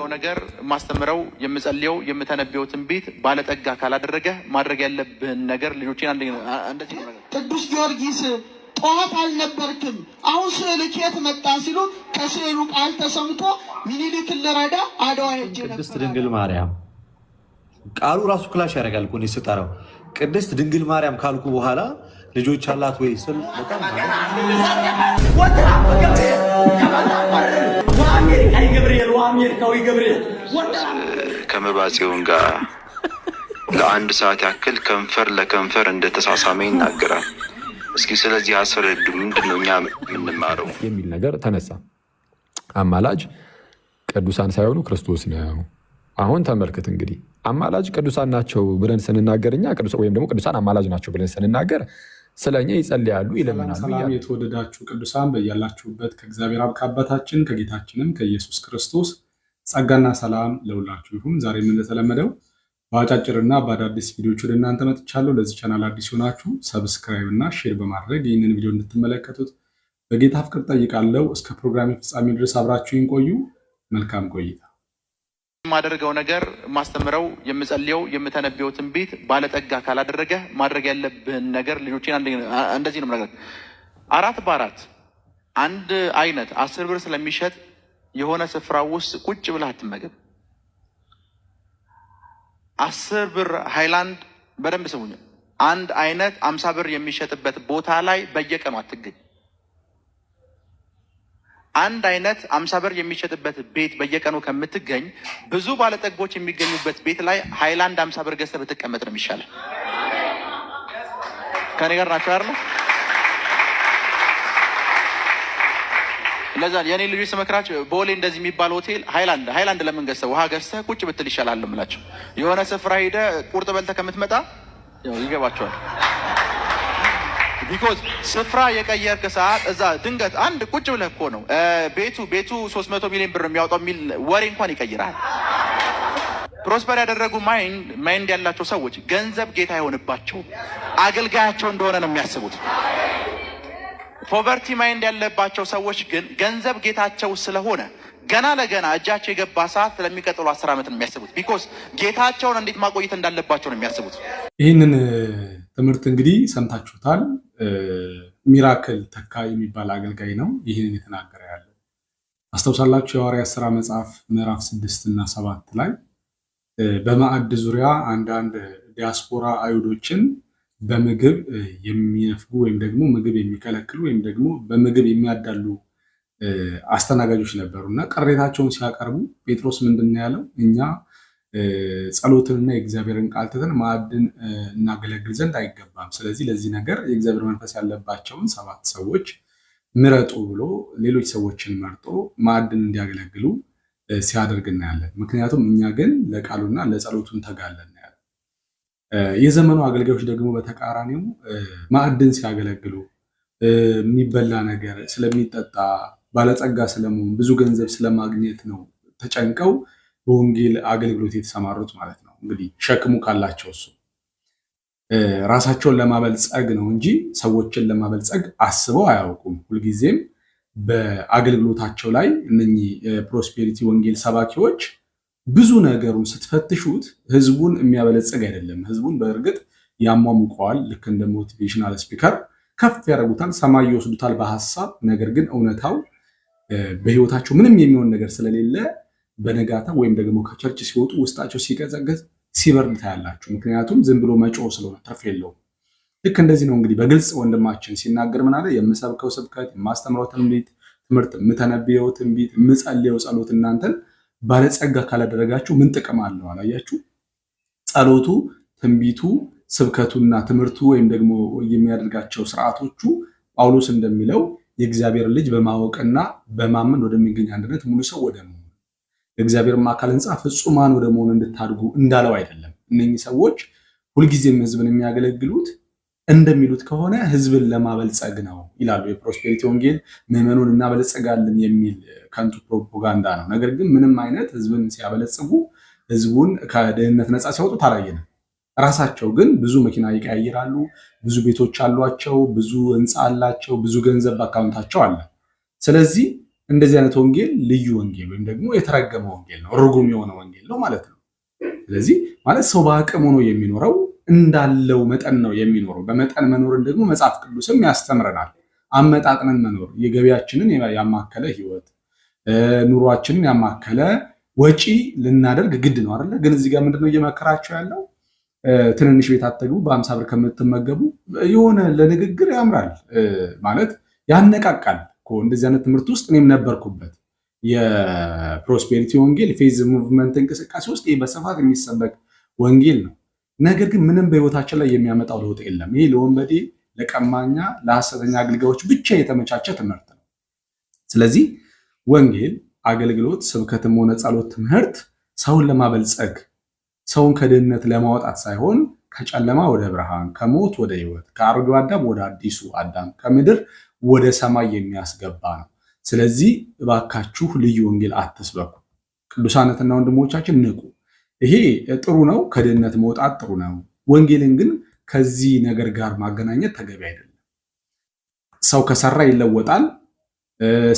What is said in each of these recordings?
ማደርገው ነገር ማስተምረው የምጸልየው የምተነበየው ትንቢት ባለጠጋ ካላደረገ ማድረግ ያለብን ነገር ልጆችን እንደዚህ ነው። ቅዱስ ጊዮርጊስ ጠዋት አልነበርክም አሁን ስዕል ከየት መጣ ሲሉ ከስዕሉ ቃል ተሰምቶ ሚኒሊክን ልረዳ አድዋ ሄጄ ነበር። ቅድስት ድንግል ማርያም ቃሉ ራሱ ክላሽ ያደርጋል እኮ ስጠራው ቅድስት ድንግል ማርያም ካልኩ በኋላ ልጆች አላት ወይ ስል በጣም ከመባጽዮን ጋር ለአንድ ሰዓት ያክል ከንፈር ለከንፈር እንደተሳሳመ ይናገራል። እስኪ ስለዚህ አስረዱ፣ ምንድነው እኛ የምንማረው የሚል ነገር ተነሳ። አማላጅ ቅዱሳን ሳይሆኑ ክርስቶስ ነው። አሁን ተመልከት እንግዲህ አማላጅ ቅዱሳን ናቸው ብለን ስንናገርኛ ወይም ደግሞ ቅዱሳን አማላጅ ናቸው ብለን ስንናገር ስለኛ ይጸልያሉ፣ ይለምናሉ። ሰላም የተወደዳችሁ ቅዱሳን በያላችሁበት ከእግዚአብሔር አብ ከአባታችን ከጌታችንም ከኢየሱስ ክርስቶስ ጸጋና ሰላም ለሁላችሁ ይሁን። ዛሬም እንደተለመደው በአጫጭርና በአዳዲስ ቪዲዮዎች ወደ እናንተ መጥቻለሁ። ለዚህ ቻናል አዲስ ሆናችሁ ሰብስክራይብ እና ሼር በማድረግ ይህንን ቪዲዮ እንድትመለከቱት በጌታ ፍቅር ጠይቃለሁ። እስከ ፕሮግራም ፍጻሜ ድረስ አብራችሁን ቆዩ። መልካም ቆይታ። ማደርገው ነገር ማስተምረው የምጸልየው የምተነበየው ትንቢት ባለጠጋ ካላደረገ ማድረግ ያለብን ነገር ልጆችን እንደዚህ ነው ነገር 4 በ4 አንድ አይነት 10 ብር ስለሚሸጥ የሆነ ስፍራ ውስጥ ቁጭ ብለህ አትመገብ። 10 ብር ሃይላንድ በደንብ ስሙኝ። አንድ አይነት 50 ብር የሚሸጥበት ቦታ ላይ በየቀኑ አትገኝ። አንድ አይነት 50 ብር የሚሸጥበት ቤት በየቀኑ ከምትገኝ ብዙ ባለጠጎች የሚገኙበት ቤት ላይ ሃይላንድ 50 ብር ገዝተህ ብትቀመጥ ነው የሚሻለው። ከኔ ጋር ናቸው አይደል? ለዛ የኔ ልጆች ስመክራቸው ቦሌ እንደዚህ የሚባል ሆቴል ሃይላንድ ለምን ገዝተህ ውሃ ገዝተህ ቁጭ ብትል ይሻላል እምላቸው። የሆነ ስፍራ ሄደህ ቁርጥ በልተህ ከምትመጣ ያው ይገባቸዋል። ቢኮዝ ስፍራ የቀየርክ ሰዓት እዛ ድንገት አንድ ቁጭ ብለህ እኮ ነው ቤቱ 300 ሚሊዮን ብር የሚያወጣው የሚል ወሬ እንኳን ይቀይራል። ፕሮስፐር ያደረጉ ማይንድ ያላቸው ሰዎች ገንዘብ ጌታ አይሆንባቸው፣ አገልጋያቸው እንደሆነ ነው የሚያስቡት። ፖቨርቲ ማይንድ ያለባቸው ሰዎች ግን ገንዘብ ጌታቸው ስለሆነ ገና ለገና እጃቸው የገባ ሰዓት ስለሚቀጥሉ 10 ዓመት ነው የሚያስቡት። ቢኮዝ ጌታቸውን እንዴት ማቆየት እንዳለባቸው ነው የሚያስቡት። ይህንን ትምህርት እንግዲህ ሰምታችሁታል። ሚራክል ተካ የሚባል አገልጋይ ነው ይህንን የተናገረ ያለው። አስታውሳላችሁ የሐዋርያት ሥራ መጽሐፍ ምዕራፍ 6 እና 7 ላይ በማዕድ ዙሪያ አንዳንድ ዲያስፖራ አይሁዶችን በምግብ የሚነፍጉ ወይም ደግሞ ምግብ የሚከለክሉ ወይም ደግሞ በምግብ የሚያዳሉ አስተናጋጆች ነበሩ እና ቅሬታቸውን ሲያቀርቡ ጴጥሮስ ምንድን ነው ያለው? እኛ ጸሎትንና የእግዚአብሔርን ቃል ትተን ማዕድን እናገለግል ዘንድ አይገባም። ስለዚህ ለዚህ ነገር የእግዚአብሔር መንፈስ ያለባቸውን 7 ሰዎች ምረጡ ብሎ ሌሎች ሰዎችን መርጦ ማዕድን እንዲያገለግሉ ሲያደርግ እናያለን። ምክንያቱም እኛ ግን ለቃሉና ለጸሎቱ እንተጋለን ያለ። የዘመኑ አገልጋዮች ደግሞ በተቃራኒው ማዕድን ሲያገለግሉ የሚበላ ነገር ስለሚጠጣ ባለጸጋ ስለመሆን ብዙ ገንዘብ ስለማግኘት ነው ተጨንቀው በወንጌል አገልግሎት የተሰማሩት ማለት ነው። እንግዲህ ሸክሙ ካላቸው እሱ ራሳቸውን ለማበልጸግ ነው እንጂ ሰዎችን ለማበልጸግ አስበው አያውቁም። ሁልጊዜም በአገልግሎታቸው ላይ እነኚህ የፕሮስፔሪቲ ወንጌል ሰባኪዎች ብዙ ነገሩን ስትፈትሹት ህዝቡን የሚያበለጽግ አይደለም። ህዝቡን በእርግጥ ያሟሙቀዋል፣ ልክ እንደ ሞቲቬሽናል ስፒከር ከፍ ያደርጉታል፣ ሰማይ ይወስዱታል በሐሳብ። ነገር ግን እውነታው በህይወታቸው ምንም የሚሆን ነገር ስለሌለ በነጋታ ወይም ደግሞ ከቸርች ሲወጡ ውስጣቸው ሲቀዘቅዝ ሲበርድ ታያላችሁ። ምክንያቱም ዝም ብሎ መጮህ ስለሆነ ትርፍ የለውም። ልክ እንደዚህ ነው እንግዲህ በግልጽ ወንድማችን ሲናገር ምን አለ? የምሰብከው ስብከት፣ የማስተምረው ትምህርት፣ የምተነብየው ትንቢት፣ የምጸልየው ጸሎት እናንተን ባለጸጋ ካላደረጋችሁ ምን ጥቅም አለው? አላያችሁ? ጸሎቱ፣ ትንቢቱ፣ ስብከቱና ትምህርቱ ወይም ደግሞ የሚያደርጋቸው ስርዓቶቹ ጳውሎስ እንደሚለው የእግዚአብሔር ልጅ በማወቅና በማመን ወደሚገኝ አንድነት ሙሉ ሰው ወደ መሆን የእግዚአብሔር አካል ሕንጻ ፍጹማን ወደ መሆን እንድታድጉ እንዳለው አይደለም። እነኚህ ሰዎች ሁልጊዜም ህዝብን የሚያገለግሉት እንደሚሉት ከሆነ ህዝብን ለማበልጸግ ነው ይላሉ። የፕሮስፔሪቲ ወንጌል ምዕመኑን እናበለጸጋለን የሚል ከንቱ ፕሮፓጋንዳ ነው። ነገር ግን ምንም አይነት ህዝብን ሲያበለጽጉ ህዝቡን ከድህነት ነፃ ሲያወጡ አላየንም። ራሳቸው ግን ብዙ መኪና ይቀያይራሉ፣ ብዙ ቤቶች አሏቸው፣ ብዙ ህንፃ አላቸው፣ ብዙ ገንዘብ በአካውንታቸው አለ። ስለዚህ እንደዚህ አይነት ወንጌል ልዩ ወንጌል ወይም ደግሞ የተረገመ ወንጌል ነው፣ ርጉም የሆነ ወንጌል ነው ማለት ነው። ስለዚህ ማለት ሰው በአቅሙ ነው የሚኖረው፣ እንዳለው መጠን ነው የሚኖረው። በመጠን መኖርን ደግሞ መጽሐፍ ቅዱስም ያስተምረናል። አመጣጥነን መኖር፣ የገቢያችንን ያማከለ ህይወት፣ ኑሯችንን ያማከለ ወጪ ልናደርግ ግድ ነው አይደለ? ግን እዚህ ጋር ምንድነው እየመከራቸው ያለው? ትንንሽ ቤት አትግቡ፣ በ50 ብር ከምትመገቡ የሆነ ለንግግር ያምራል ማለት ያነቃቃል። እንደዚህ አይነት ትምህርት ውስጥ እኔም ነበርኩበት። የፕሮስፔሪቲ ወንጌል ፌዝ ሙቭመንት እንቅስቃሴ ውስጥ ይህ በስፋት የሚሰበክ ወንጌል ነው። ነገር ግን ምንም በህይወታችን ላይ የሚያመጣው ለውጥ የለም። ይህ ለወንበዴ፣ ለቀማኛ፣ ለሐሰተኛ አገልጋዮች ብቻ የተመቻቸ ትምህርት ነው። ስለዚህ ወንጌል አገልግሎት፣ ስብከትም ሆነ ጸሎት፣ ትምህርት ሰውን ለማበልጸግ ሰውን ከድህነት ለማውጣት ሳይሆን ከጨለማ ወደ ብርሃን፣ ከሞት ወደ ህይወት፣ ከአሮጌው አዳም ወደ አዲሱ አዳም፣ ከምድር ወደ ሰማይ የሚያስገባ ነው። ስለዚህ እባካችሁ ልዩ ወንጌል አትስበኩ። ቅዱሳነትና ወንድሞቻችን ንቁ። ይሄ ጥሩ ነው፣ ከድህነት መውጣት ጥሩ ነው። ወንጌልን ግን ከዚህ ነገር ጋር ማገናኘት ተገቢ አይደለም። ሰው ከሰራ ይለወጣል።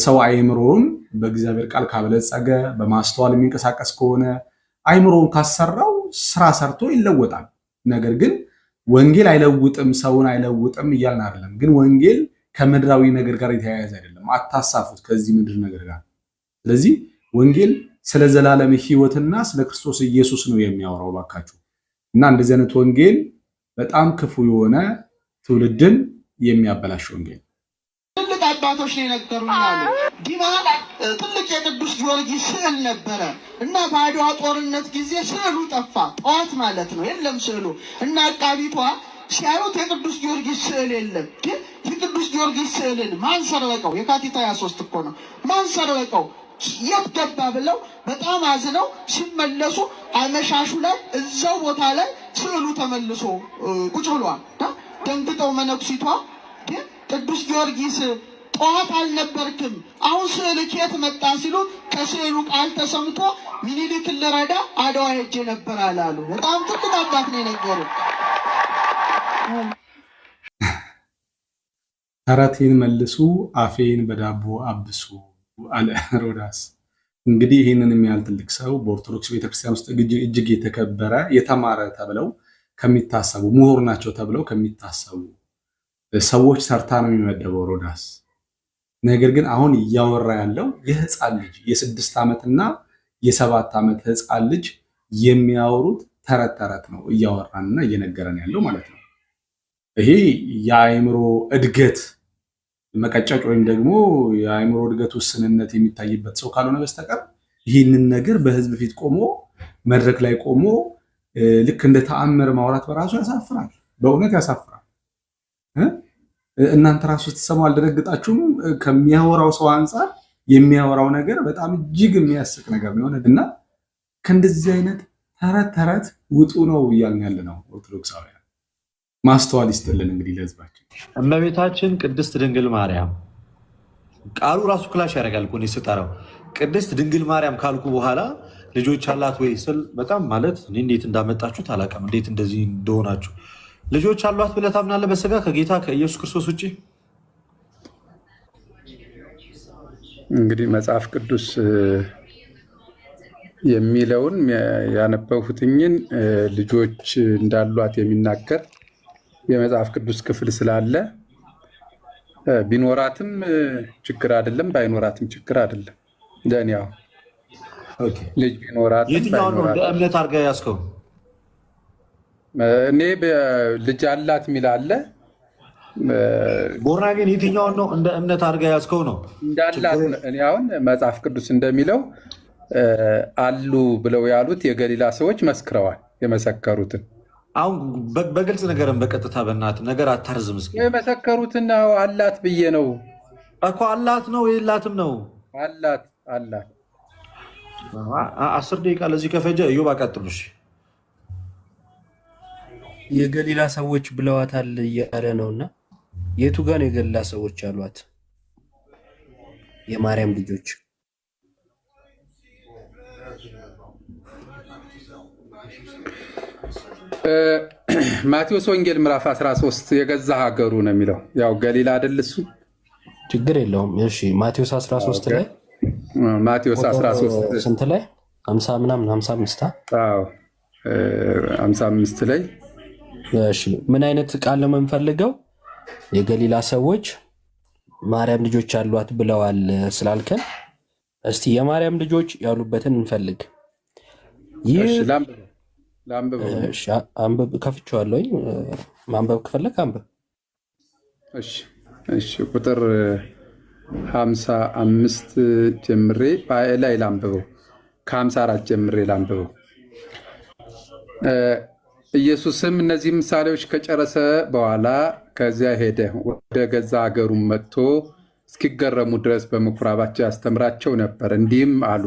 ሰው አእምሮውን በእግዚአብሔር ቃል ካበለጸገ፣ በማስተዋል የሚንቀሳቀስ ከሆነ፣ አእምሮውን ካሰራው ስራ ሰርቶ ይለወጣል። ነገር ግን ወንጌል አይለውጥም፣ ሰውን አይለውጥም እያልን አይደለም። ግን ወንጌል ከምድራዊ ነገር ጋር የተያያዘ አይደለም። አታሳፉት ከዚህ ምድር ነገር ጋር። ስለዚህ ወንጌል ስለ ዘላለም ህይወትና ስለ ክርስቶስ ኢየሱስ ነው የሚያወራው ባካችሁ። እና እንደዚህ አይነት ወንጌል በጣም ክፉ የሆነ ትውልድን የሚያበላሽ ወንጌል። ትልቅ አባቶች ነው የነገሩኛል። ዲማ ትልቅ የቅዱስ ጊዮርጊስ ስዕል ነበረ እና በአድዋ ጦርነት ጊዜ ስዕሉ ጠፋ። ጠዋት ማለት ነው የለም ስዕሉ እና አቃቢቷ ሲያዩት የቅዱስ ጊዮርጊስ ስዕል የለም። ግን የቅዱስ ጊዮርጊስ ስዕልን ማን ሰረቀው? የካቲት 23 እኮ ነው። ማን ሰረቀው? የት ገባ ብለው በጣም አዝነው ሲመለሱ አመሻሹ ላይ እዛው ቦታ ላይ ስዕሉ ተመልሶ ቁጭ ብሏል። ደንግጠው መነኩሲቷ ግን ቅዱስ ጊዮርጊስ ጠዋት አልነበርክም፣ አሁን ስዕል ከየት መጣ ሲሉ ከስዕሉ ቃል ተሰምቶ ሚኒሊክን ልረዳ አድዋ ሄጄ ነበር አላሉ። በጣም ትልቅ አባት ነው የነገሩ። ተረቴን መልሱ፣ አፌን በዳቦ አብሱ አለ ሮዳስ። እንግዲህ ይህንን የሚያህል ትልቅ ሰው በኦርቶዶክስ ቤተክርስቲያን ውስጥ እጅግ የተከበረ የተማረ ተብለው ከሚታሰቡ ምሁር ናቸው ተብለው ከሚታሰቡ ሰዎች ሰርታ ነው የሚመደበው ሮዳስ። ነገር ግን አሁን እያወራ ያለው የህፃን ልጅ የ6 ዓመትና የ7 ዓመት ህፃን ልጅ የሚያወሩት ተረት ነው እያወራንና እየነገረን ያለው ማለት ነው። ይሄ የአእምሮ እድገት መቀጨጭ ወይም ደግሞ የአእምሮ እድገት ውስንነት የሚታይበት ሰው ካልሆነ በስተቀር ይህንን ነገር በህዝብ ፊት ቆሞ መድረክ ላይ ቆሞ ልክ እንደ ተአምር ማውራት በራሱ ያሳፍራል። በእውነት ያሳፍራል። እናንተ ራሱ ስትሰሙ አልደነግጣችሁም? ከሚያወራው ሰው አንጻር የሚያወራው ነገር በጣም እጅግ የሚያስቅ ነገር ነው እና ከእንደዚህ አይነት ተረት ውጡ ነው እያልን ያለ ነው። ኦርቶዶክሳውያን ማስተዋል ይስጥልን እንግዲህ ለህዝባችን። እመቤታችን ቅድስት ድንግል ማርያም ቃሉ ራሱ ክላሽ ያደርጋል እኮ እኔ ስጠራው ቅድስት ድንግል ማርያም ካልኩ በኋላ ልጆች አላት ወይ ስል በጣም ማለት እኔ እንዴት እንዳመጣችሁት አላውቅም፣ እንዴት እንደዚህ እንደሆናችሁ። ልጆች አሏት ብለህ ታምናለህ? በስጋ ከጌታ ከኢየሱስ ክርስቶስ ውጭ? እንግዲህ መጽሐፍ ቅዱስ የሚለውን ያነበብኩትኝን ልጆች እንዳሏት የሚናገር የመጽሐፍ ቅዱስ ክፍል ስላለ ቢኖራትም ችግር አይደለም፣ ባይኖራትም ችግር አይደለም። እንደኔ ያው ልጅ ቢኖራትም የትኛውን ነው እንደ እምነት አድርገህ ያዝከው? እኔ ልጅ አላት የሚል አለ። ቦርና ግን የትኛውን ነው እንደ እምነት አድርገህ ያዝከው? ነው እንዳላት። እኔ አሁን መጽሐፍ ቅዱስ እንደሚለው አሉ ብለው ያሉት የገሊላ ሰዎች መስክረዋል። የመሰከሩትን አሁን በግልጽ ነገርን በቀጥታ በእናትህ ነገር አታርዝም። እስኪ የመሰከሩትን አላት ብዬ ነው እኮ። አላት ነው የላትም ነው? አላት። 10 ደቂቃ ለዚህ ከፈጀ እዮብ አቀጥሉሽ። የገሊላ ሰዎች ብለዋታል እያለ ነውና የቱ ጋር ነው የገሊላ ሰዎች አሏት? የማርያም ልጆች ማቴዎስ ወንጌል ምዕራፍ 13 የገዛ ሀገሩ ነው የሚለው። ያው ገሊላ አይደል እሱ ችግር የለውም። እሺ ማቴዎስ 13 ላይ ማቴዎስ 13 ስንት ላይ 50 ምናምን 55 አዎ 55 ላይ እሺ ምን አይነት ቃል ነው የምንፈልገው? የገሊላ ሰዎች ማርያም ልጆች አሏት ብለዋል ስላልከን እስቲ የማርያም ልጆች ያሉበትን እንፈልግ። ይህ አንብብ ከፍቼዋለሁ። ማንበብ ከፈለክ አንብብ። እሺ ቁጥር 55 ጀምሬ ላይ ላንብበው። ከ54 ጀምሬ ላንብበው። ኢየሱስም እነዚህ ምሳሌዎች ከጨረሰ በኋላ ከዚያ ሄደ። ወደ ገዛ ሀገሩም መጥቶ እስኪገረሙ ድረስ በምኩራባቸው ያስተምራቸው ነበር። እንዲህም አሉ፣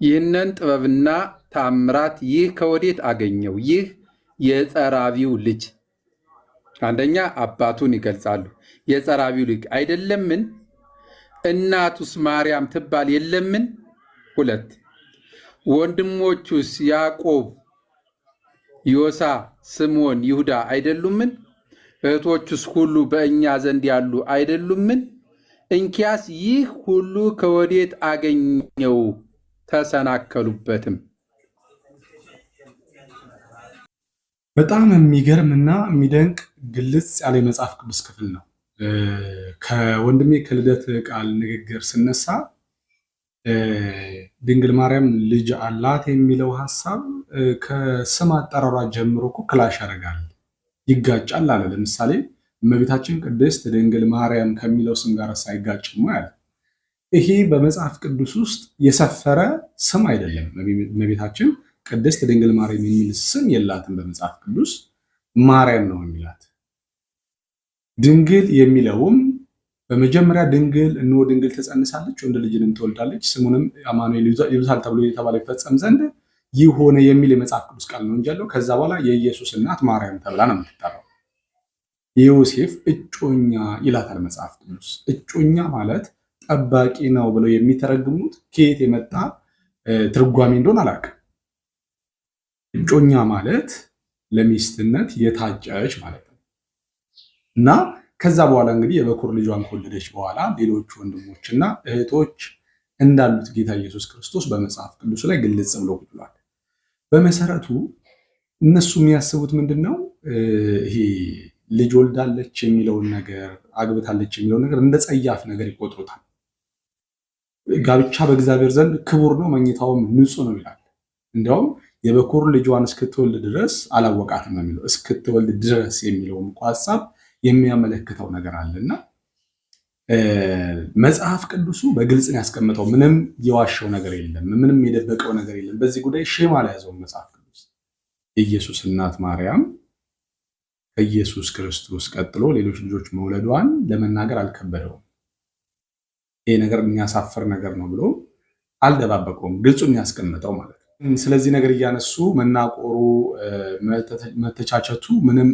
ይህንን ጥበብና ተአምራት ይህ ከወዴት አገኘው? ይህ የጸራቢው ልጅ። አንደኛ አባቱን ይገልጻሉ። የጸራቢው ልጅ አይደለምን? እናቱስ ማርያም ትባል የለምን? 2 ወንድሞቹስ ያዕቆብ፣ ዮሳ፣ ስምዖን፣ ይሁዳ አይደሉምን? እህቶቹስ ሁሉ በእኛ ዘንድ ያሉ አይደሉምን? እንኪያስ ይህ ሁሉ ከወዴት አገኘው? ተሰናከሉበትም። በጣም የሚገርምና የሚደንቅ ግልጽ ያለ የመጽሐፍ ቅዱስ ክፍል ነው። ከወንድሜ ከልደት ቃል ንግግር ስነሳ ድንግል ማርያም ልጅ አላት የሚለው ሀሳብ ከስም አጠራሯ ጀምሮ እኮ ክላሽ ያደርጋል፣ ይጋጫል አለ። ለምሳሌ እመቤታችን ቅድስት ድንግል ማርያም ከሚለው ስም ጋር ሳይጋጭሙ ያለ ይሄ በመጽሐፍ ቅዱስ ውስጥ የሰፈረ ስም አይደለም። እመቤታችን ቅድስት ድንግል ማርያም የሚል ስም የላትም በመጽሐፍ ቅዱስ። ማርያም ነው የሚላት። ድንግል የሚለውም በመጀመሪያ ድንግል እነሆ ድንግል ትጸንሳለች፣ ወንድ ልጅንም ትወልዳለች፣ ስሙንም አማኑኤል ይሉታል ተብሎ የተባለ ይፈጸም ዘንድ ይህ ሆነ የሚል የመጽሐፍ ቅዱስ ቃል ነው እንጂ ያለው። ከዛ በኋላ የኢየሱስ እናት ማርያም ተብላ ነው የምትጠራው። የዮሴፍ እጮኛ ይላታል መጽሐፍ ቅዱስ። እጮኛ ማለት ጠባቂ ነው ብለው የሚተረግሙት ከየት የመጣ ትርጓሜ እንደሆነ አላውቅም። እጮኛ ማለት ለሚስትነት የታጨች ማለት ነው እና ከዛ በኋላ እንግዲህ የበኩር ልጇን ከወለደች በኋላ ሌሎች ወንድሞችና እህቶች እንዳሉት ጌታ ኢየሱስ ክርስቶስ በመጽሐፍ ቅዱስ ላይ ግልጽ ብሎ ብሏል። በመሰረቱ እነሱ የሚያስቡት ምንድን ነው? ይሄ ልጅ ወልዳለች የሚለውን ነገር፣ አግብታለች የሚለውን ነገር እንደ ጸያፍ ነገር ይቆጥሩታል። ጋብቻ በእግዚአብሔር ዘንድ ክቡር ነው፣ መኝታውም ንጹሕ ነው ይላል። እንዲያውም የበኩር ልጇን እስክትወልድ ድረስ አላወቃትም ነው የሚለው። እስክትወልድ ድረስ የሚለውም እኮ ሀሳብ የሚያመለክተው ነገር አለና መጽሐፍ ቅዱሱ በግልጽ ነው ያስቀመጠው። ምንም የዋሸው ነገር የለም፣ ምንም የደበቀው ነገር የለም። በዚህ ጉዳይ ሼም አልያዘውም መጽሐፍ ቅዱስ። የኢየሱስ እናት ማርያም ከኢየሱስ ክርስቶስ ቀጥሎ ሌሎች ልጆች መውለዷን ለመናገር አልከበደውም። ይሄ ነገር የሚያሳፍር ነገር ነው ብሎ አልደባበቀውም፣ ግልጹን ያስቀመጠው ማለት ነው። ስለዚህ ነገር እያነሱ መናቆሩ፣ መተቻቸቱ ምንም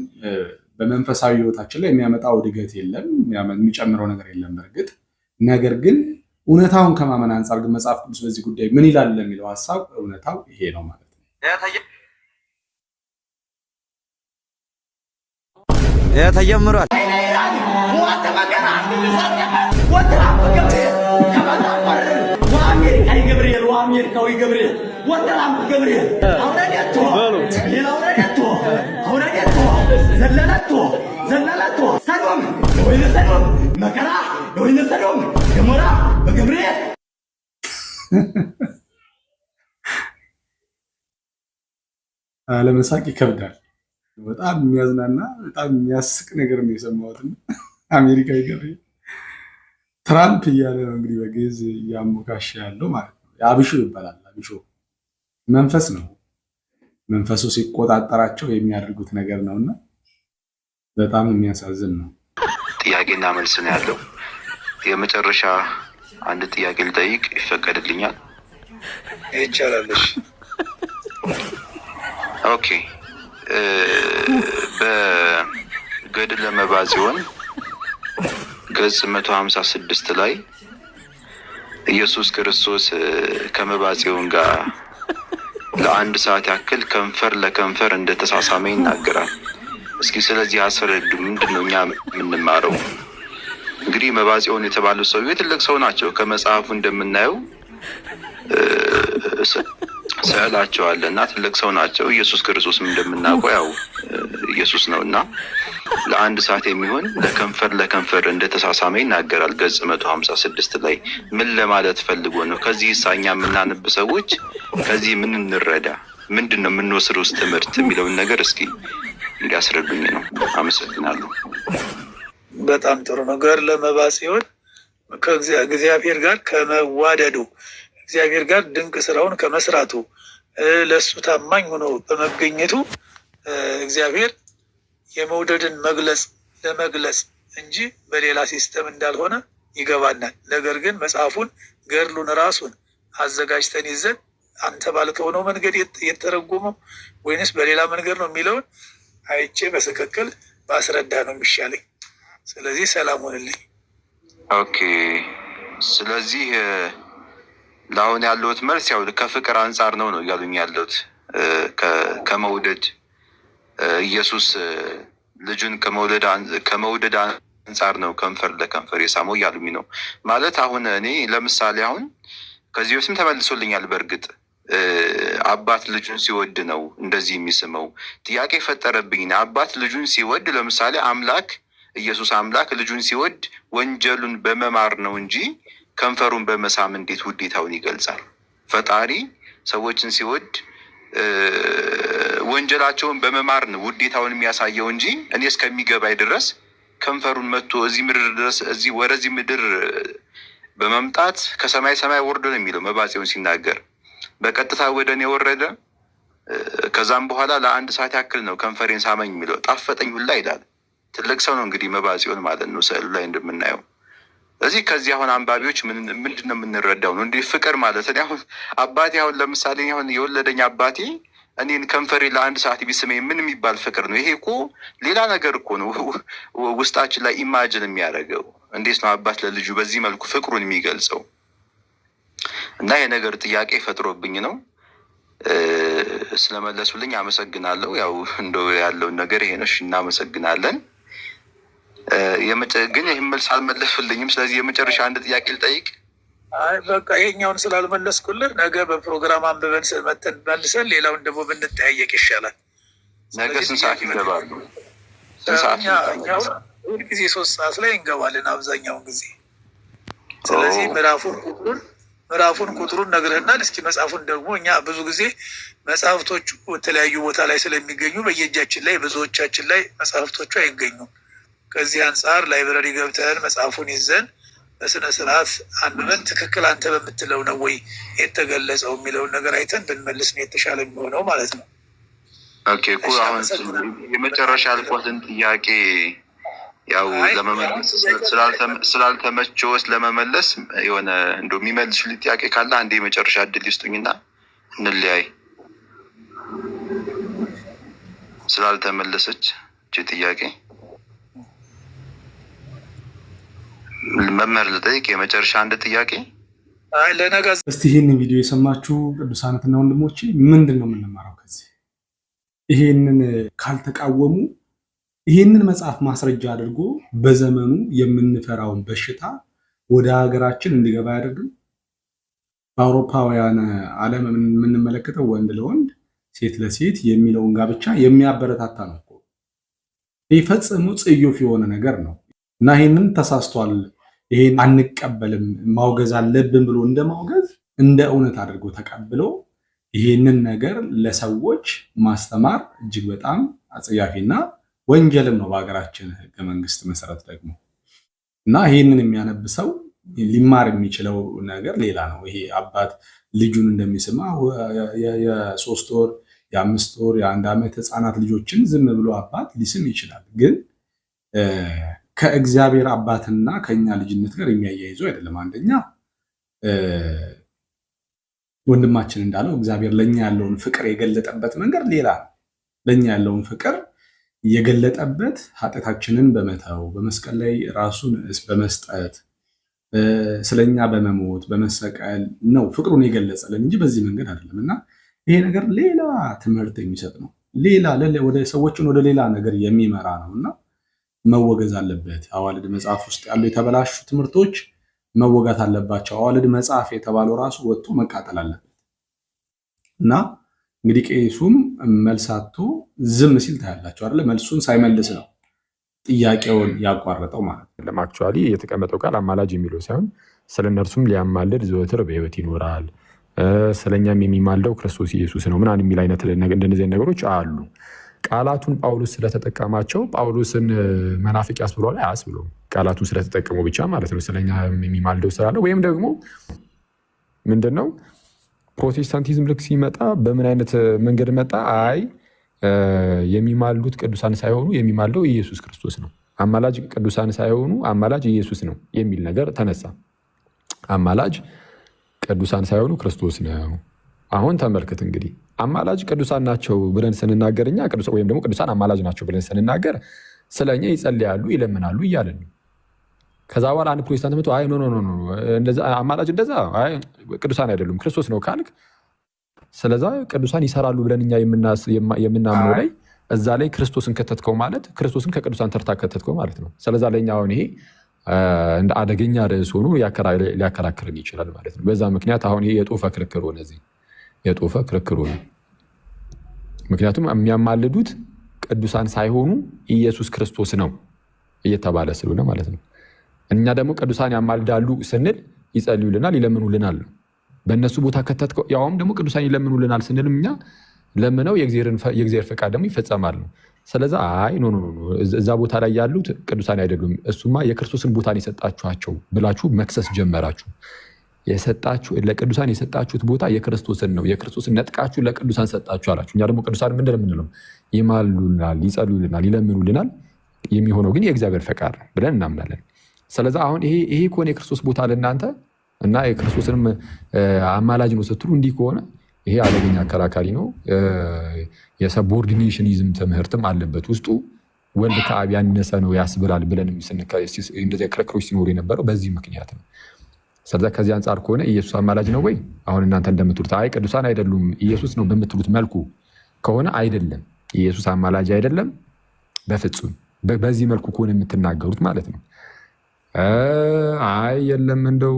በመንፈሳዊ ህይወታችን ላይ የሚያመጣው እድገት የለም፣ የሚጨምረው ነገር የለም። በእርግጥ ነገር ግን እውነታውን ከማመን አንጻር ግን መጽሐፍ ቅዱስ በዚህ ጉዳይ ምን ይላል ለሚለው ሀሳብ እውነታው ይሄ ነው ማለት ነው። ተጀምሯል። ለመሳቅ ይከብዳል። በጣም የሚያዝናና በጣም የሚያስቅ ነገር ነው የሰማሁት። አሜሪካዊ ገብርኤል ትራምፕ እያለ ነው እንግዲህ በግዕዝ እያሞካሸ ያለው ማለት ነው። አብሾ ይባላል። አብሾ መንፈስ ነው። መንፈሱ ሲቆጣጠራቸው የሚያደርጉት ነገር ነውና በጣም የሚያሳዝን ነው። ጥያቄና መልስ ነው ያለው። የመጨረሻ አንድ ጥያቄ ልጠይቅ ይፈቀድልኛል? ይቻላለሽ። ኦኬ። በገድለ መባጽዮን ገጽ 156 ላይ ኢየሱስ ክርስቶስ ከመባጽዮን ጋር ለአንድ ሰዓት ያክል ከንፈር ለከንፈር እንደተሳሳመ ይናገራል። እስኪ ስለዚህ አስረዱ። ምንድን ነው እኛ የምንማረው? እንግዲህ መባጽዮን የተባሉ ሰውዬ ትልቅ ሰው ናቸው። ከመጽሐፉ እንደምናየው ስዕላቸው አለ እና ትልቅ ሰው ናቸው። ኢየሱስ ክርስቶስም እንደምናውቀው ያው ኢየሱስ ነው እና ለአንድ ሰዓት የሚሆን ለከንፈር እንደተሳሳመ ይናገራል። ገጽ 156 ላይ ምን ለማለት ፈልጎ ነው? ከዚህ ሳኛ የምናነብ ሰዎች ከዚህ ምን እንረዳ? ምንድን ነው የምንወስደው ትምህርት የሚለውን ነገር እስኪ እንዲያስረዱኝ ነው። አመሰግናለሁ። በጣም ጥሩ ነገር ለመባጽዮን ከእግዚአብሔር ጋር ከመዋደዱ እግዚአብሔር ጋር ድንቅ ስራውን ከመስራቱ ለእሱ ታማኝ ሆኖ በመገኘቱ እግዚአብሔር የመውደድን ለመግለጽ እንጂ በሌላ ሲስተም እንዳልሆነ ይገባናል። ነገር ግን መጽሐፉን ገድሉን ራሱን አዘጋጅተን ይዘን አንተ ባልከው ነው መንገድ የተረጎመው ወይንስ በሌላ መንገድ ነው የሚለውን አይቼ በትክክል ባስረዳ ነው የሚሻለኝ። ስለዚህ ሰላም ሆንልኝ። ኦኬ። ስለዚህ ለአሁን ያለሁት መልስ ያው ከፍቅር አንጻር ነው እያሉኝ ያለሁት ከመውደድ ኢየሱስ ልጁን ከመውደድ አንጻር ነው ከንፈር ለከንፈር የሳመው እያሉኝ ነው ማለት። አሁን እኔ ለምሳሌ አሁን ከዚህ በፊትም ተመልሶልኛል። በእርግጥ አባት ልጁን ሲወድ ነው እንደዚህ የሚስመው። ጥያቄ ፈጠረብኝ። አባት ልጁን ሲወድ ለምሳሌ ኢየሱስ አምላክ ልጁን ሲወድ ወንጀሉን በመማር ነው እንጂ ከንፈሩን በመሳም እንዴት ውዴታውን ይገልጻል? ፈጣሪ ሰዎችን ሲወድ ወንጀላቸውን በመማር ነው ውዴታውን የሚያሳየው እንጂ እኔ እስከሚገባኝ ድረስ ከንፈሩን መጥቶ እዚህ ምድር ድረስ ወደዚህ ምድር በመምጣት ከሰማይ ሰማይ ወርዶ ነው የሚለው መባጽዮን ሲናገር። በቀጥታ ወደ እኔ ወረደ፣ ከዛም በኋላ ለአንድ ሰዓት ያክል ነው ከንፈሬን ሳመኝ የሚለው። ጣፈጠኝ ሁላ ይላል። ትልቅ ሰው ነው እንግዲህ መባጽዮን ማለት ነው ስዕሉ ላይ እንደምናየው። እዚህ ከዚህ አሁን አንባቢዎች ምንድን ነው የምንረዳው ነው እንዲህ ፍቅር ማለት እኔ አሁን አባቴ አሁን ለምሳሌ አሁን የወለደኝ አባቴ እኔን ከንፈሬ ለአንድ ሰዓት ቢስመኝ ምን የሚባል ፍቅር ነው ይሄ? እኮ ሌላ ነገር እኮ ነው ውስጣችን ላይ ኢማጅን የሚያደርገው። እንዴት ነው አባት ለልጁ በዚህ መልኩ ፍቅሩን የሚገልጸው? እና የነገር ጥያቄ ፈጥሮብኝ ነው። ስለመለሱልኝ አመሰግናለሁ። ያው እንደው ያለውን ነገር ይሄ ነው። እናመሰግናለን። ግን ይህን መልስ አልመለሱልኝም። ስለዚህ የመጨረሻ አንድ ጥያቄ ልጠይቅ። አይ በቃ ይሄኛውን ስላልመለስኩልህ ነገ በፕሮግራም አንብበን መተን መልሰን ሌላውን ደግሞ ብንጠያየቅ ይሻላል። ነገ ስንት ሰዓት ይገባሉ? ሁል ጊዜ 3 ሰዓት ላይ እንገባለን አብዛኛውን ጊዜ። ስለዚህ ምዕራፉን ቁጥሩን ነግረህናል። እስኪ መጽሐፉን ደግሞ እኛ ብዙ ጊዜ መጽሐፍቶቹ የተለያዩ ቦታ ላይ ስለሚገኙ በየእጃችን ላይ ብዙዎቻችን ላይ መጽሐፍቶቹ አይገኙም። ከዚህ አንጻር ላይብረሪ ገብተን መጽሐፉን ይዘን በስነ ስርዓት አንብበን ትክክል አንተ በምትለው ነው ወይ የተገለጸው የሚለውን ነገር አይተን ብንመልስ ነው የተሻለ የሚሆነው ማለት ነው። ኦኬ እኮ አሁን የመጨረሻ ያልኳትን ጥያቄ ያው ለመመለስ ስላልተመቸወስ ለመመለስ የሆነ እንደው የሚመልሱልኝ ጥያቄ ካለ አንዴ የመጨረሻ እድል ይስጡኝና እንለያይ። ስላልተመለሰች ጥያቄ መምህር ልጠይቅ የመጨረሻ አንድ ጥያቄ። እስቲ ይህንን ቪዲዮ የሰማችሁ ቅዱሳናትና ወንድሞቼ ምንድን ነው የምንማረው ከዚህ? ይሄንን ካልተቃወሙ ይህንን መጽሐፍ ማስረጃ አድርጎ በዘመኑ የምንፈራውን በሽታ ወደ ሀገራችን እንዲገባ ያደርግም። በአውሮፓውያን ዓለም የምንመለከተው ወንድ ለወንድ ሴት ለሴት የሚለውን ጋብቻ የሚያበረታታ ነው። ይህ ፈጽሞ ጽዩፍ የሆነ ነገር ነው እና ይህንን ተሳስቷል፣ ይሄን አንቀበልም፣ ማውገዝ አለብን ብሎ እንደማውገዝ እንደ እውነት አድርጎ ተቀብሎ ይህንን ነገር ለሰዎች ማስተማር እጅግ በጣም አጸያፊና ወንጀልም ነው በሀገራችን ሕገ መንግስት መሰረት ደግሞ እና ይህንን የሚያነብ ሰው ሊማር የሚችለው ነገር ሌላ ነው። ይሄ አባት ልጁን እንደሚስማ የ3 ወር የ5 ወር የ1 ዓመት ህፃናት ልጆችን ዝም ብሎ አባት ሊስም ይችላል። ግን ከእግዚአብሔር አባትና ከኛ ልጅነት ጋር የሚያያይዘው አይደለም። አንደኛ ወንድማችን እንዳለው እግዚአብሔር ለኛ ያለውን ፍቅር የገለጠበት መንገድ ሌላ ነው። ለኛ ያለውን ፍቅር የገለጠበት ኃጢአታችንን በመተው በመስቀል ላይ ራሱን በመስጠት ስለኛ በመሞት በመሰቀል ነው ፍቅሩን የገለጸልን እንጂ በዚህ መንገድ አይደለም። እና ይሄ ነገር ሌላ ትምህርት የሚሰጥ ነው። ሌላ ሰዎችን ወደ ሌላ ነገር የሚመራ ነው እና መወገዝ አለበት። አዋልድ መጽሐፍ ውስጥ ያሉ የተበላሹ ትምህርቶች መወጋት አለባቸው። አዋልድ መጽሐፍ የተባለው ራሱ ወጥቶ መቃጠል አለበት እና እንግዲህ ቄሱም መልሳቶ ዝም ሲል ታያላችሁ አይደለ? መልሱን ሳይመልስ ነው ጥያቄውን ያቋረጠው ማለት ነው። አክቹዋሊ የተቀመጠው ቃል አማላጅ የሚለው ሳይሆን ስለ እነርሱም ሊያማልድ ዘወትር በሕይወት ይኖራል፣ ስለኛም የሚማልደው ክርስቶስ ኢየሱስ ነው ምናምን የሚል አይነት እንደነዚህ ነገሮች አሉ። ቃላቱን ጳውሎስ ስለተጠቀማቸው ጳውሎስን መናፍቅ ያስብሏል አያስብሎም። ቃላቱን ስለተጠቀመው ብቻ ማለት ነው ስለኛ የሚማልደው ስላለ። ወይም ደግሞ ምንድን ነው ፕሮቴስታንቲዝም ልክ ሲመጣ በምን አይነት መንገድ መጣ? አይ የሚማልዱት ቅዱሳን ሳይሆኑ የሚማልደው ኢየሱስ ክርስቶስ ነው፣ አማላጅ ቅዱሳን ሳይሆኑ አማላጅ ኢየሱስ ነው የሚል ነገር ተነሳ። አማላጅ ቅዱሳን ሳይሆኑ ክርስቶስ ነው። አሁን ተመልክት እንግዲህ አማላጅ ቅዱሳን ናቸው ብለን ስንናገር እኛ ወይም ደግሞ ቅዱሳን አማላጅ ናቸው ብለን ስንናገር ስለኛ ይጸልያሉ፣ ይለምናሉ እያለን ነው። ከዛ በኋላ አንድ ፕሮቴስታንት መጥቶ አይ ኖ አማላጅ እንደዛ ቅዱሳን አይደሉም ክርስቶስ ነው ካልክ፣ ስለዛ ቅዱሳን ይሰራሉ ብለን እኛ የምናምነው ላይ እዛ ላይ ክርስቶስን ከተትከው ማለት ክርስቶስን ከቅዱሳን ተርታ ከተትከው ማለት ነው። ስለዛ ለኛ አሁን ይሄ እንደ አደገኛ ርዕስ ሆኖ ሊያከራክርን ይችላል ማለት ነው። በዛ ምክንያት አሁን ይሄ የጦፈ ክርክር ሆነ፣ እዚህ የጦፈ ክርክር ሆነ። ምክንያቱም የሚያማልዱት ቅዱሳን ሳይሆኑ ኢየሱስ ክርስቶስ ነው እየተባለ ስለሆነ ማለት ነው። እኛ ደግሞ ቅዱሳን ያማልዳሉ ስንል ይጸልዩልናል፣ ይለምኑልናል ነው። በእነሱ ቦታ ከተትከው ያውም ደግሞ ቅዱሳን ይለምኑልናል ስንልም እኛ ለምነው የእግዚአብሔር ፈቃድ ደግሞ ይፈጸማል ነው። ስለዛ አይ ኖ እዛ ቦታ ላይ ያሉት ቅዱሳን አይደሉም፣ እሱማ የክርስቶስን ቦታን የሰጣችኋቸው ብላችሁ መክሰስ ጀመራችሁ። ለቅዱሳን የሰጣችሁት ቦታ የክርስቶስን ነው፣ የክርስቶስን ነጥቃችሁ ለቅዱሳን ሰጣችሁ አላችሁ። እኛ ደግሞ ቅዱሳን ምንድን ነው የምንለው? ይማሉልናል፣ ይጸልዩልናል፣ ይለምኑልናል፣ የሚሆነው ግን የእግዚአብሔር ፈቃድ ነው ብለን እናምናለን። ስለዛ አሁን ይሄ ከሆነ የክርስቶስ ቦታ ለእናንተ እና የክርስቶስንም አማላጅ ነው ስትሉ እንዲህ ከሆነ ይሄ አደገኛ አከራካሪ ነው። የሰቦርዲኔሽኒዝም ትምህርትም አለበት ውስጡ። ወልድ ከአብ ያነሰ ነው ያስብላል ብለን እንደዚያ ክርክሮች ሲኖሩ የነበረው በዚህ ምክንያት ነው። ስለዛ ከዚህ አንጻር ከሆነ ኢየሱስ አማላጅ ነው ወይ? አሁን እናንተ እንደምትሉት አይ ቅዱሳን አይደሉም ኢየሱስ ነው በምትሉት መልኩ ከሆነ አይደለም፣ ኢየሱስ አማላጅ አይደለም በፍጹም። በዚህ መልኩ ከሆነ የምትናገሩት ማለት ነው። አይ የለም እንደው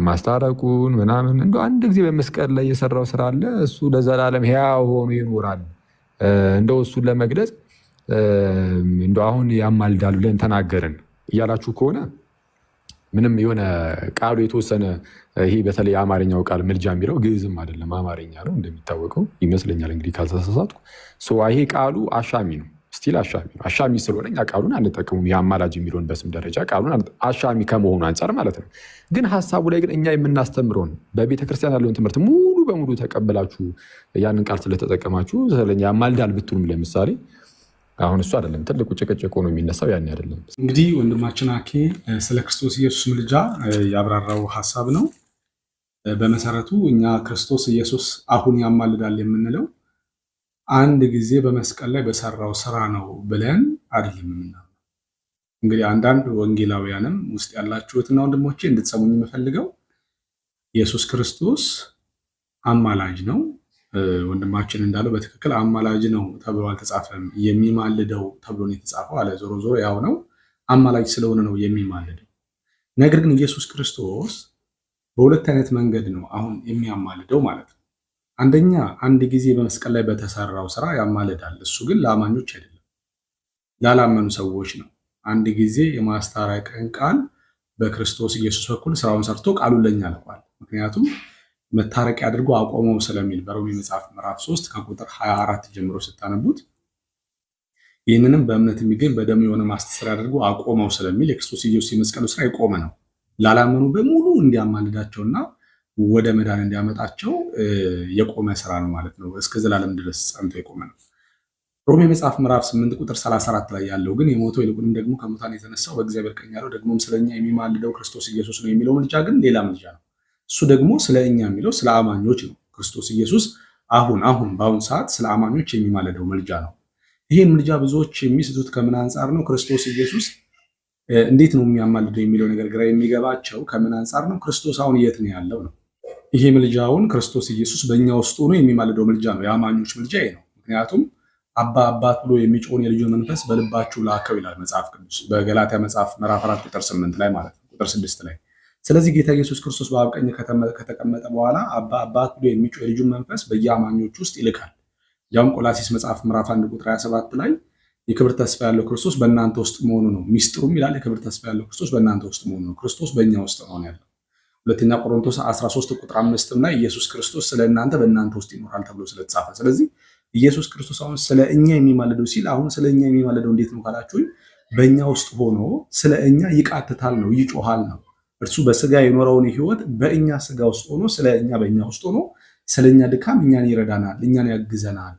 ማስታረቁን ምናምን እንደው አንድ ጊዜ በመስቀል ላይ የሰራው ስራ አለ እሱ ለዘላለም ሕያው ሆኖ ይኖራል፣ እንደው እሱን ለመግለጽ እንደው አሁን ያማልዳል ብለን ተናገርን እያላችሁ ከሆነ ምንም የሆነ ቃሉ የተወሰነ ይሄ በተለይ የአማርኛው ቃል ምልጃ የሚለው ግዕዝም አይደለም አማርኛ ነው እንደሚታወቀው ይመስለኛል፣ እንግዲህ ካልተሳሳትኩ። ይሄ ቃሉ አሻሚ ነው፣ ስቲል አሻሚ ነው። አሻሚ ስለሆነ እኛ ቃሉን አንጠቀሙም። የአማላጅ የሚለውን በስም ደረጃ ቃሉን አሻሚ ከመሆኑ አንጻር ማለት ነው። ግን ሀሳቡ ላይ ግን እኛ የምናስተምረውን በቤተክርስቲያን ያለውን ትምህርት ሙሉ በሙሉ ተቀብላችሁ ያንን ቃል ስለተጠቀማችሁ ስለኛ ያማልዳል ብትሉም ለምሳሌ አሁን እሱ አይደለም ትልቁ ጭቅጭቅ ሆኖ የሚነሳው ያን አይደለም። እንግዲህ ወንድማችን አኬ ስለ ክርስቶስ ኢየሱስ ምልጃ ያብራራው ሀሳብ ነው። በመሰረቱ እኛ ክርስቶስ ኢየሱስ አሁን ያማልዳል የምንለው አንድ ጊዜ በመስቀል ላይ በሰራው ስራ ነው ብለን አይደለም የምናምነው። እንግዲህ አንዳንድ ወንጌላውያንም ውስጥ ያላችሁትና ወንድሞቼ እንድትሰሙኝ የምፈልገው ኢየሱስ ክርስቶስ አማላጅ ነው። ወንድማችን እንዳለው በትክክል አማላጅ ነው ተብሎ አልተጻፈም፣ የሚማልደው ተብሎ ነው የተጻፈው አለ። ዞሮ ዞሮ ያው ነው፣ አማላጅ ስለሆነ ነው የሚማልደው። ነገር ግን ኢየሱስ ክርስቶስ በሁለት አይነት መንገድ ነው አሁን የሚያማልደው ማለት ነው። አንደኛ አንድ ጊዜ በመስቀል ላይ በተሰራው ስራ ያማልዳል። እሱ ግን ለአማኞች አይደለም፣ ላላመኑ ሰዎች ነው። አንድ ጊዜ የማስታረቅን ቃል በክርስቶስ ኢየሱስ በኩል ስራውን ሰርቶ ቃሉን ለኛ ልኳል። ምክንያቱም መታረቂያ አድርጎ አቆመው ስለሚል በሮሜ መጽሐፍ ምዕራፍ 3 ከቁጥር 24 ጀምሮ ስታነቡት ይህንንም በእምነት የሚገኝ በደሙ የሆነ ማስተስሪያ አድርጎ አቆመው ስለሚል የክርስቶስ ኢየሱስ የመስቀሉ ስራ የቆመ ነው። ላላመኑ በሙሉ እንዲያማልዳቸውና ወደ መዳን እንዲያመጣቸው የቆመ ስራ ነው ማለት ነው። እስከ ዘላለም ድረስ ጸንቶ የቆመ ነው። ሮሜ መጽሐፍ ምዕራፍ 8 ቁጥር 34 ላይ ያለው ግን የሞተው ይልቁንም ደግሞ ከሙታን የተነሳው በእግዚአብሔር ቀኝ ያለው ደግሞም ስለኛ የሚማልደው ክርስቶስ ኢየሱስ ነው የሚለው ምልጃ ግን ሌላ ምልጃ ነው። እሱ ደግሞ ስለ እኛ የሚለው ስለ አማኞች ነው። ክርስቶስ ኢየሱስ በአሁን ሰዓት ስለ አማኞች የሚማልደው ምልጃ ነው። ይሄ ምልጃ ብዙዎች የሚስቱት ከምን አንጻር ነው? ክርስቶስ ኢየሱስ እንዴት ነው የሚያማልደው የሚለው ነገር ግራ የሚገባቸው ከምን አንጻር ነው? ክርስቶስ አሁን የት ነው ያለው ነው። ይሄ ምልጃውን ክርስቶስ ኢየሱስ በእኛ ውስጥ ሆኖ የሚማልደው ምልጃ ነው። የአማኞች ምልጃ ይሄ ነው። ምክንያቱም አባ አባት ብሎ የሚጮውን የልጁን መንፈስ በልባችሁ ላከው ይላል መጽሐፍ ቅዱስ በገላትያ መጽሐፍ ምዕራፍ 4 ቁጥር 8 ላይ ማለት ነው፣ ቁጥር 6 ላይ። ስለዚህ ጌታ ኢየሱስ ክርስቶስ በአብ ቀኝ ከተቀመጠ በኋላ አባ አባት ብሎ የሚጮህ የልጁን መንፈስ በየአማኞች ውስጥ ይልካል። ያውም ቆላሲስ መጽሐፍ ምዕራፍ 1 ቁጥር 27 ላይ የክብር ተስፋ ያለው ክርስቶስ በእናንተ ውስጥ መሆኑ ነው። ሚስጥሩም ይላል የክብር ተስፋ ያለው ክርስቶስ በእናንተ ውስጥ መሆኑ ነው። ክርስቶስ በእኛ ውስጥ ነው ያለው። ሁለተኛ ቆሮንቶስ 13 ቁጥር 5 ላይ ኢየሱስ ክርስቶስ ስለ እናንተ በእናንተ ውስጥ ይኖራል ተብሎ ስለተጻፈ፣ ስለዚህ ኢየሱስ ክርስቶስ አሁን ስለ እኛ የሚማልደው ሲል አሁን ስለ እኛ የሚማልደው እንዴት ነው ካላችሁኝ፣ በእኛ ውስጥ ሆኖ ስለ እኛ ይቃትታል ነው፣ ይጮሃል ነው። እርሱ በስጋ የኖረውን ህይወት በእኛ ስጋ ውስጥ ሆኖ ስለ እኛ በእኛ ውስጥ ሆኖ ስለ እኛ ድካም እኛን ይረዳናል፣ እኛን ያግዘናል፣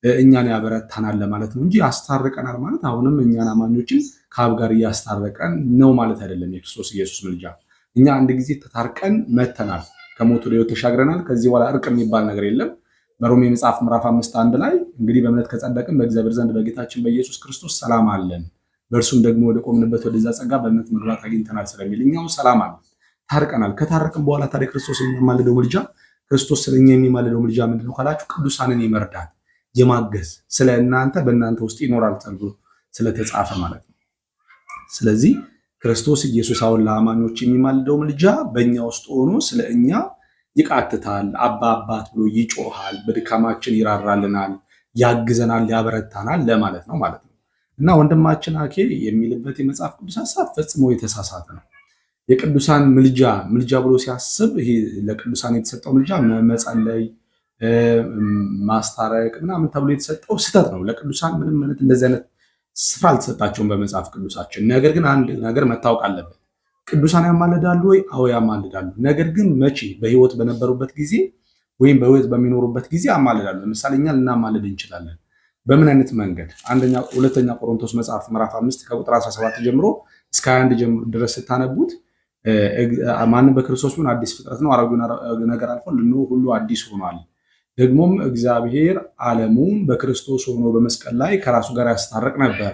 እኛን ያበረታናል ለማለት ነው እንጂ ያስታርቀናል ማለት አሁንም እኛን አማኞችን ከአብ ጋር እያስታረቀን ነው ማለት አይደለም። የክርስቶስ ኢየሱስ ምልጃ እኛ አንድ ጊዜ ተታርቀን መተናል፣ ከሞት ወደ ሕይወት ተሻግረናል። ከዚህ በኋላ እርቅ የሚባል ነገር የለም። በሮሜ መጽሐፍ ምዕራፍ 5:1 ላይ እንግዲህ በእምነት ከጸደቅን በእግዚአብሔር ዘንድ በጌታችን በኢየሱስ ክርስቶስ ሰላም አለን፣ በእርሱም ደግሞ ወደ ቆምንበት ወደዛ ጸጋ በእምነት መግባት አግኝተናል ስለሚል እኛው ሰላም አለን፣ ታርቀናል። ከታረቅን በኋላ ታዲያ ክርስቶስ የሚማልደው ምልጃ ክርስቶስ ስለኛ የሚማልደው ምልጃ ምንድነው ካላችሁ፣ ቅዱሳንን ይመርዳል፣ የማገዝ ስለ እናንተ በእናንተ ውስጥ ይኖራል ተብሎ ስለተጻፈ ማለት ነው። ስለዚህ ክርስቶስ ኢየሱስ አሁን ለአማኞች የሚማልደው ምልጃ በእኛ ውስጥ ሆኖ ስለ እኛ ይቃትታል፣ አባ አባት ብሎ ይጮሃል፣ በድካማችን ይራራልናል፣ ያግዘናል፣ ያበረታናል ለማለት ነው ማለት ነው። እና ወንድማችን አኬ የሚልበት የመጽሐፍ ቅዱስ ሐሳብ ፈጽሞ የተሳሳተ ነው። የቅዱሳን ምልጃ ብሎ ሲያስብ ይሄ ለቅዱሳን የተሰጠው ምልጃ መጸለይ፣ ማስታረቅ ምናምን ተብሎ የተሰጠው ስህተት ነው። ለቅዱሳን ምንም ማለት እንደዚህ አይነት ስፍራ አልተሰጣቸውም በመጽሐፍ ቅዱሳችን። ነገር ግን አንድ ነገር መታወቅ አለበት። ቅዱሳን ያማልዳሉ ወይ? አዎ ያማልዳሉ። ነገር ግን መቼ? በህይወት በነበሩበት ጊዜ ወይም በህይወት በሚኖሩበት ጊዜ ያማልዳሉ። ለምሳሌ እኛ ልናማልድ እንችላለን። በምን አይነት መንገድ? ሁለተኛ ቆሮንቶስ መጽሐፍ ምዕራፍ 5 ከቁጥር 17 ጀምሮ እስከ 21 ድረስ ስታነቡት ማንም በክርስቶስ ቢሆን አዲስ ፍጥረት ነው፣ አሮጌው ነገር አልፎ እነሆ ሁሉ አዲስ ሆኗል። ደግሞም እግዚአብሔር ዓለሙን በክርስቶስ ሆኖ በመስቀል ላይ ከራሱ ጋር ያስታርቅ ነበር፣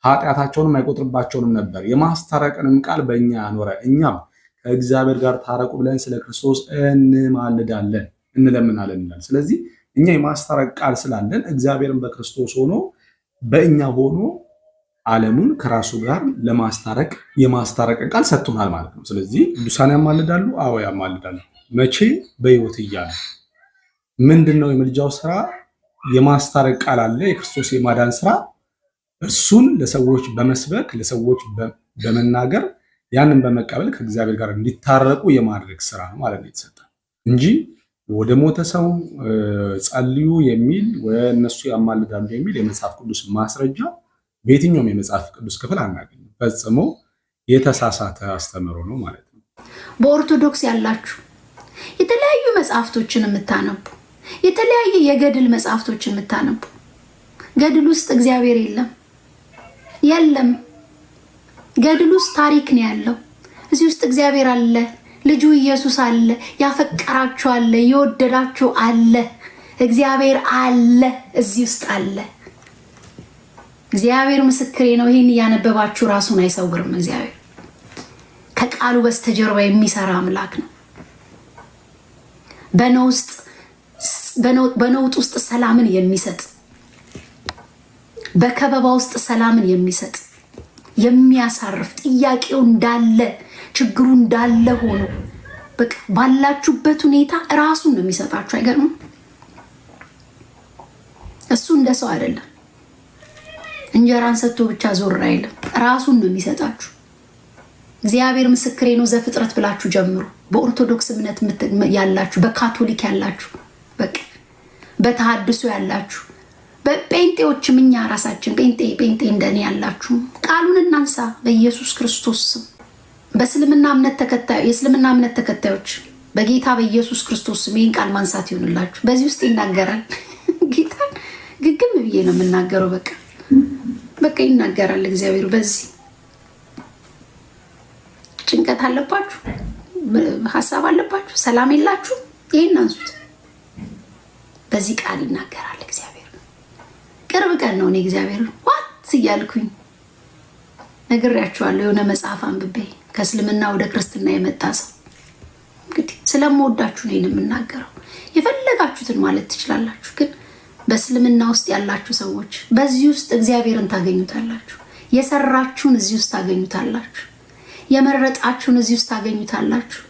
ኃጢአታቸውንም አይቆጥርባቸውም ነበር። የማስታረቅንም ቃል በእኛ ያኖረ፣ እኛም ከእግዚአብሔር ጋር ታረቁ ብለን ስለ ክርስቶስ እንማልዳለን እንለምናለን ይላል። ስለዚህ እኛ የማስታረቅ ቃል ስላለን እግዚአብሔርን በክርስቶስ ሆኖ በእኛ ሆኖ ዓለሙን ከራሱ ጋር ለማስታረቅ የማስታረቅ ቃል ሰጥቶናል ማለት ነው። ስለዚህ ቅዱሳን ያማልዳሉ? አዎ ያማልዳሉ። መቼ? በሕይወት እያሉ። ምንድነው የምልጃው ስራ? የማስታረቅ ቃል አለ፣ የክርስቶስ የማዳን ስራ። እርሱን ለሰዎች በመስበክ ለሰዎች በመናገር ያንን በመቀበል ከእግዚአብሔር ጋር እንዲታረቁ የማድረግ ስራ ነው ማለት ነው የተሰጠ እንጂ ወደ ሞተ ሰው ጸልዩ የሚል ወይ እነሱ ያማልዳሉ የሚል የመጽሐፍ ቅዱስ ማስረጃ በየትኛውም የመጽሐፍ ቅዱስ ክፍል አናገኝም። ፈጽሞ የተሳሳተ አስተምሮ ነው ማለት ነው። በኦርቶዶክስ ያላችሁ የተለያዩ መጽሐፍቶችን የምታነቡ የተለያየ የገድል መጽሐፍቶችን የምታነቡ ገድል ውስጥ እግዚአብሔር የለም። ገድል ውስጥ ታሪክ ነው ያለው። እዚህ ውስጥ እግዚአብሔር አለ፣ ልጁ ኢየሱስ አለ፣ ያፈቀራችሁ አለ፣ የወደዳችሁ አለ፣ እግዚአብሔር አለ፣ እዚህ ውስጥ አለ። እግዚአብሔር ምስክሬ ነው። ይህን እያነበባችሁ ራሱን አይሰውርም። እግዚአብሔር ከቃሉ በስተጀርባ የሚሰራ አምላክ ነው። በነውጥ ውስጥ ሰላምን የሚሰጥ፣ በከበባ ውስጥ ሰላምን የሚሰጥ፣ የሚያሳርፍ፣ ጥያቄው እንዳለ ችግሩ እንዳለ ሆኖ በቃ ባላችሁበት ሁኔታ ራሱን ነው የሚሰጣችሁ። አይገርምም? እሱ እንደ ሰው አይደለም። እንጀራን ሰጥቶ ብቻ ዞር አይልም። ራሱን ነው የሚሰጣችሁ። እግዚአብሔር ምስክሬ ነው። ዘፍጥረት ብላችሁ ጀምሩ። በኦርቶዶክስ እምነት ያላችሁ፣ በካቶሊክ ያላችሁ፣ በቃ በተሐድሶ ያላችሁ፣ በጴንጤዎችም እኛ ራሳችን ጴንጤ እንደኔ ያላችሁ ቃሉን እናንሳ በኢየሱስ ክርስቶስ ስም። በእስልምና እምነት ተከታዮች በጌታ በኢየሱስ ክርስቶስ ስም ይህን ቃል ማንሳት ይሆንላችሁ። በዚህ ውስጥ ይናገራል። ጌታን ግግም ብዬ ነው የምናገረው። በቃ ይናገራል እግዚአብሔር። በዚህ ጭንቀት አለባችሁ፣ ሀሳብ አለባችሁ፣ ሰላም የላችሁ፣ ይህን አንሱት። በዚህ ቃል ይናገራል እግዚአብሔር። ቅርብ ቀን ነው እኔ እግዚአብሔር ዋት እያልኩኝ ነግሬያችኋለሁ። የሆነ መጽሐፍ አንብቤ ከእስልምና ወደ ክርስትና የመጣ ሰው እንግዲህ ስለምወዳችሁ ነው የምናገረው። የፈለጋችሁትን ማለት ትችላላችሁ፣ ግን በእስልምና ውስጥ ያላችሁ ሰዎች በዚህ ውስጥ እግዚአብሔርን ታገኙታላችሁ። የሰራችሁን እዚህ ውስጥ ታገኙታላችሁ። የመረጣችሁን እዚህ ውስጥ ታገኙታላችሁ።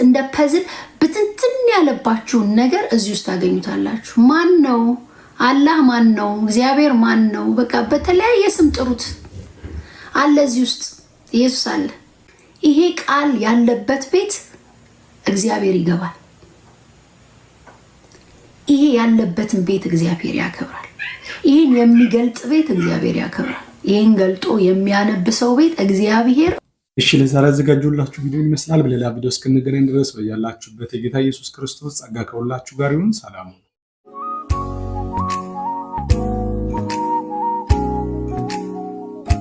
እንደ ፐዝል ብትንትን ያለባችሁን ነገር እዚህ ውስጥ ታገኙታላችሁ። ማን ነው አላህ? ማን ነው እግዚአብሔር? ማን ነው? በቃ በተለያየ ስም ጥሩት አለ። እዚህ ውስጥ ኢየሱስ አለ። ይሄ ቃል ያለበት ቤት እግዚአብሔር ይገባል። ይሄ ያለበትን ቤት እግዚአብሔር ያከብራል። ይህን የሚገልጥ ቤት እግዚአብሔር ያከብራል። ይህን ገልጦ የሚያነብሰው ቤት እግዚአብሔር። እሺ ለዛሬ ያዘጋጁላችሁ ቪዲዮ ይመስላል። በሌላ ቪዲዮ እስክንገናኝ ድረስ በያላችሁበት የጌታ ኢየሱስ ክርስቶስ ጸጋ ከሁላችሁ ጋር ይሁን። ሰላም